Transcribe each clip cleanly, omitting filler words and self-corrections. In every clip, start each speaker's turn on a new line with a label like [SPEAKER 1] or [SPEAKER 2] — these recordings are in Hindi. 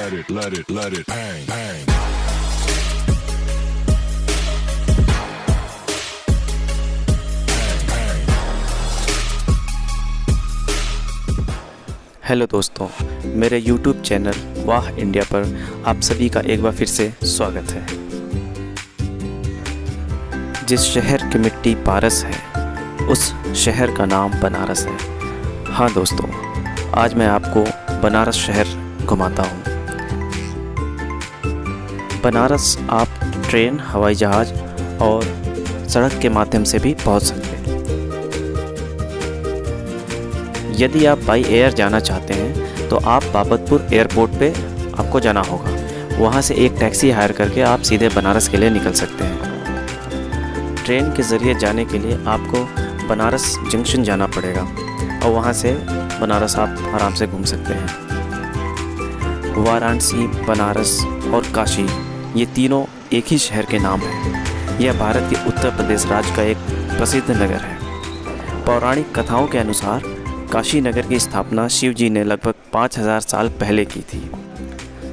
[SPEAKER 1] let it bang, bang.
[SPEAKER 2] Hello दोस्तों, मेरे YouTube चैनल वाह इंडिया पर आप सभी का एक बार फिर से स्वागत है। जिस शहर की मिट्टी पारस है उस शहर का नाम बनारस है। हाँ दोस्तों, आज मैं आपको बनारस शहर घुमाता हूँ। बनारस आप ट्रेन, हवाई जहाज़ और सड़क के माध्यम से भी पहुँच सकते हैं। यदि आप बाई एयर जाना चाहते हैं तो आप बाबतपुर एयरपोर्ट पे आपको जाना होगा। वहाँ से एक टैक्सी हायर करके आप सीधे बनारस के लिए निकल सकते हैं। ट्रेन के ज़रिए जाने के लिए आपको बनारस जंक्शन जाना पड़ेगा और वहाँ से बनारस आप आराम से घूम सकते हैं। वाराणसी, बनारस और काशी ये तीनों एक ही शहर के नाम हैं। यह भारत के उत्तर प्रदेश राज्य का एक प्रसिद्ध नगर है। पौराणिक कथाओं के अनुसार काशी नगर की स्थापना शिव जी ने लगभग 5000 साल पहले की थी।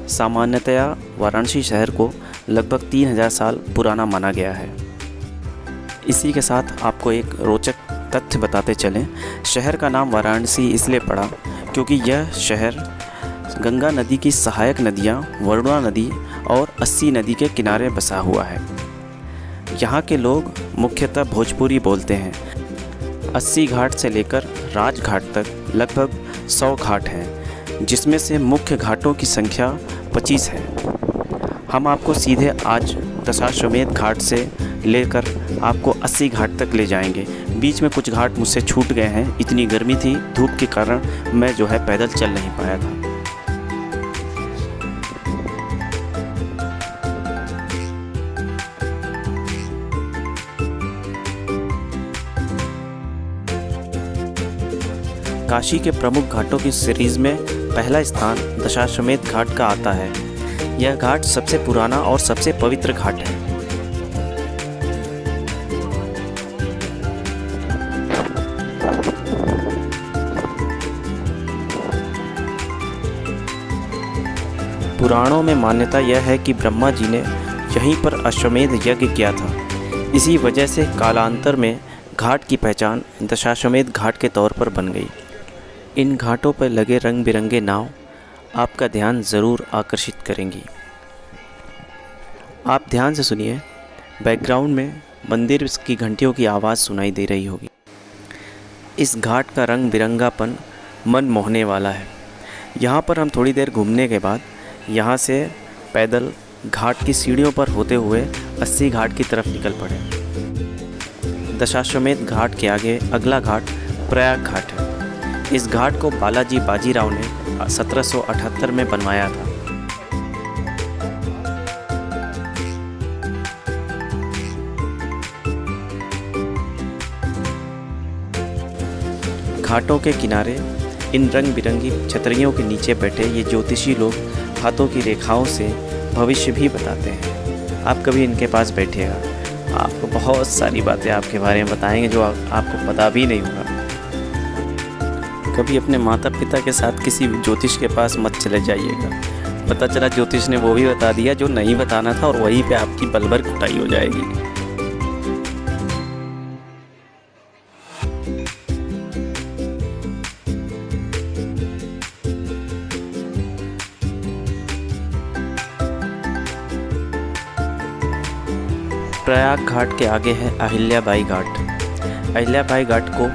[SPEAKER 2] सामान्यतया वाराणसी शहर को लगभग 3000 साल पुराना माना गया है। इसी के साथ आपको एक रोचक तथ्य बताते चलें। शहर का नाम वाराणसी इसलिए पड़ा क्योंकि यह शहर गंगा नदी की सहायक नदियाँ वरुणा नदी और अस्सी नदी के किनारे बसा हुआ है। यहाँ के लोग मुख्यतः भोजपुरी बोलते हैं। 80 घाट से लेकर राजघाट तक लगभग 100 घाट हैं, जिसमें से मुख्य घाटों की संख्या 25 है। हम आपको सीधे आज दशाश्वमेध घाट से लेकर आपको 80 घाट तक ले जाएंगे। बीच में कुछ घाट मुझसे छूट गए हैं, इतनी गर्मी थी, धूप के कारण मैं पैदल चल नहीं पाया था। काशी के प्रमुख घाटों की सीरीज़ में पहला स्थान दशाश्वमेध घाट का आता है। यह घाट सबसे पुराना और सबसे पवित्र घाट है। पुराणों में मान्यता यह है कि ब्रह्मा जी ने यहीं पर अश्वमेध यज्ञ किया था। इसी वजह से कालांतर में घाट की पहचान दशाश्वमेध घाट के तौर पर बन गई। इन घाटों पर लगे रंग बिरंगे नाव आपका ध्यान ज़रूर आकर्षित करेंगी। आप ध्यान से सुनिए, बैकग्राउंड में मंदिर की घंटियों की आवाज़ सुनाई दे रही होगी। इस घाट का रंग बिरंगापन मन मोहने वाला है। यहाँ पर हम थोड़ी देर घूमने के बाद यहाँ से पैदल घाट की सीढ़ियों पर होते हुए 80 घाट की तरफ निकल पड़े। दशाश्वमेध घाट के आगे अगला घाट प्रयाग घाट है। इस घाट को बालाजी बाजीराव ने 1778 में बनवाया था। घाटों के किनारे इन रंग बिरंगी छतरियों के नीचे बैठे ये ज्योतिषी लोग हाथों की रेखाओं से भविष्य भी बताते हैं। आप कभी इनके पास बैठिएगा, आपको बहुत सारी बातें आपके बारे में बताएंगे जो आपको पता भी नहीं होगा। कभी अपने माता पिता के साथ किसी ज्योतिष के पास मत चले जाइएगा। पता चला ज्योतिष ने वो भी बता दिया जो नहीं बताना था और वहीं पे आपकी बलबर कुटाई हो जाएगी। प्रयाग घाट के आगे है अहिल्याबाई घाट। अहिल्याबाई घाट को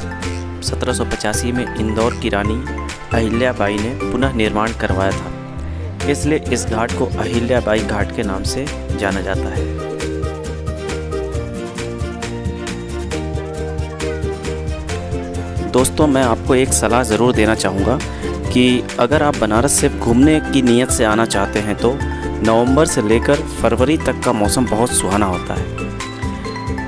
[SPEAKER 2] 1785 में इंदौर की रानी अहिल्याबाई ने पुनः निर्माण करवाया था, इसलिए इस घाट को अहिल्याबाई घाट के नाम से जाना जाता है। दोस्तों, मैं आपको एक सलाह ज़रूर देना चाहूँगा कि अगर आप बनारस सिर्फ घूमने की नीयत से आना चाहते हैं तो नवंबर से लेकर फरवरी तक का मौसम बहुत सुहाना होता है।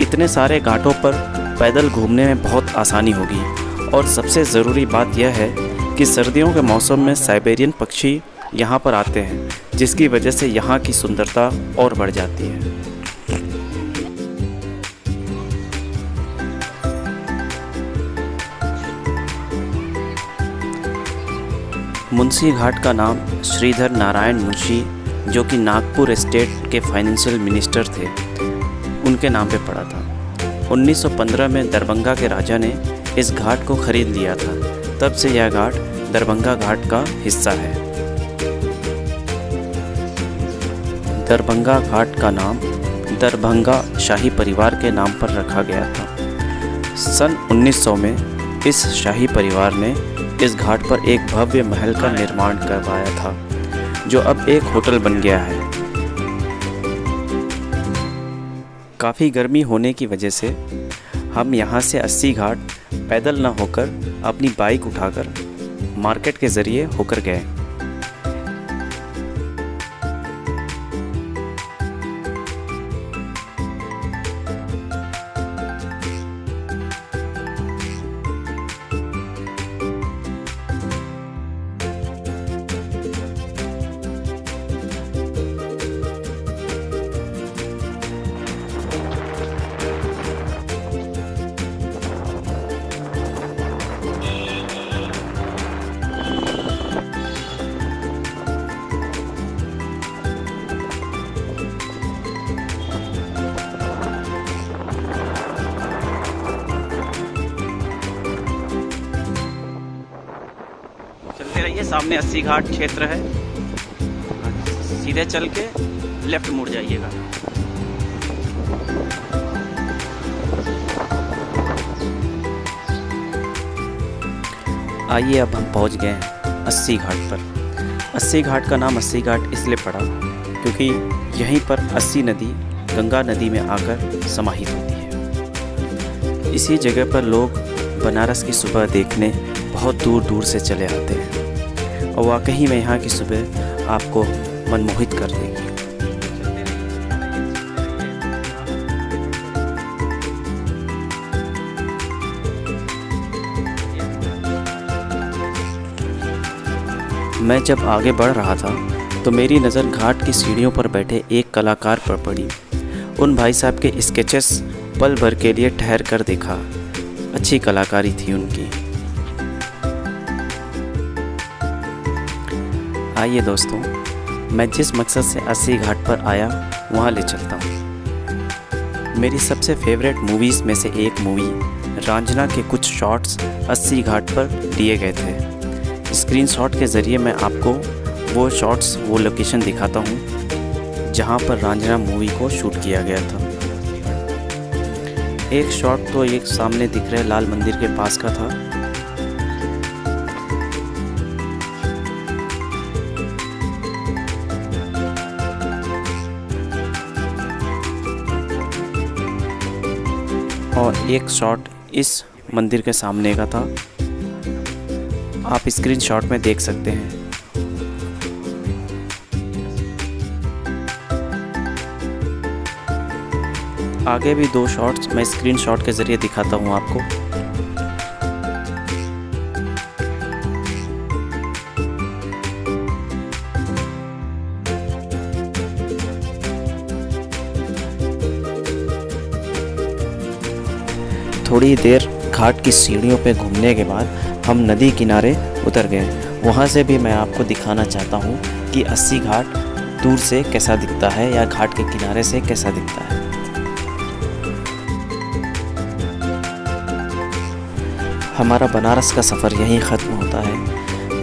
[SPEAKER 2] इतने सारे घाटों पर पैदल घूमने में बहुत आसानी होगी और सबसे ज़रूरी बात यह है कि सर्दियों के मौसम में साइबेरियन पक्षी यहाँ पर आते हैं, जिसकी वजह से यहाँ की सुंदरता और बढ़ जाती है। मुंशी घाट का नाम श्रीधर नारायण मुंशी, जो कि नागपुर स्टेट के फाइनेंशियल मिनिस्टर थे, उनके नाम पे पड़ा था। 1915 में दरभंगा के राजा ने इस घाट को खरीद लिया था। तब से यह घाट दरभंगा घाट का हिस्सा है। दरभंगा घाट का नाम दरभंगा शाही परिवार के नाम पर रखा गया था। सन 1900 में इस शाही परिवार ने इस घाट पर एक भव्य महल का निर्माण करवाया था, जो अब एक होटल बन गया है। काफ़ी गर्मी होने की वजह से हम यहाँ से अस्सी घाट पैदल न होकर अपनी बाइक उठाकर मार्केट के ज़रिए होकर गए। चलते रहिए, सामने 80 घाट क्षेत्र है, सीधे चल के लेफ्ट मुड़ जाइएगा। आइए अब हम पहुंच गए हैं 80 घाट पर। 80 घाट का नाम 80 घाट इसलिए पड़ा क्योंकि यहीं पर 80 नदी गंगा नदी में आकर समाहित होती है। इसी जगह पर लोग बनारस की सुबह देखने बहुत दूर दूर से चले आते हैं और वाकई में यहाँ की सुबह आपको मनमोहित कर देगी। मैं जब आगे बढ़ रहा था तो मेरी नज़र घाट की सीढ़ियों पर बैठे एक कलाकार पर पड़ी। उन भाई साहब के स्केचेस पल भर के लिए ठहर कर देखा। अच्छी कलाकारी थी उनकी। आइए दोस्तों, मैं जिस मकसद से 80 घाट पर आया वहाँ ले चलता हूँ। मेरी सबसे फेवरेट मूवीज़ में से एक मूवी रांझना के कुछ शॉट्स 80 घाट पर लिए गए थे। स्क्रीनशॉट के ज़रिए मैं आपको वो शॉट्स, वो लोकेशन दिखाता हूँ जहाँ पर रांझना मूवी को शूट किया गया था। एक शॉट तो एक सामने दिख रहे लाल मंदिर के पास का था। और एक शॉट इस मंदिर के सामने का था, आप स्क्रीनशॉट में देख सकते हैं। आगे भी दो शॉट्स मैं स्क्रीनशॉट के ज़रिए दिखाता हूँ आपको। थोड़ी देर घाट की सीढ़ियों पे घूमने के बाद हम नदी किनारे उतर गए। वहाँ से भी मैं आपको दिखाना चाहता हूँ कि 80 घाट दूर से कैसा दिखता है या घाट के किनारे से कैसा दिखता है। हमारा बनारस का सफ़र यहीं ख़त्म होता है।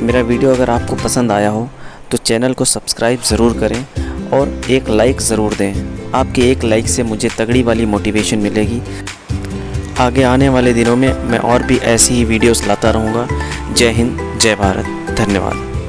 [SPEAKER 2] मेरा वीडियो अगर आपको पसंद आया हो तो चैनल को सब्सक्राइब ज़रूर करें और एक लाइक ज़रूर दें। आपके एक लाइक से मुझे तगड़ी वाली मोटिवेशन मिलेगी। आगे आने वाले दिनों में मैं और भी ऐसी ही वीडियोस लाता रहूँगा। जय हिंद, जय भारत, धन्यवाद।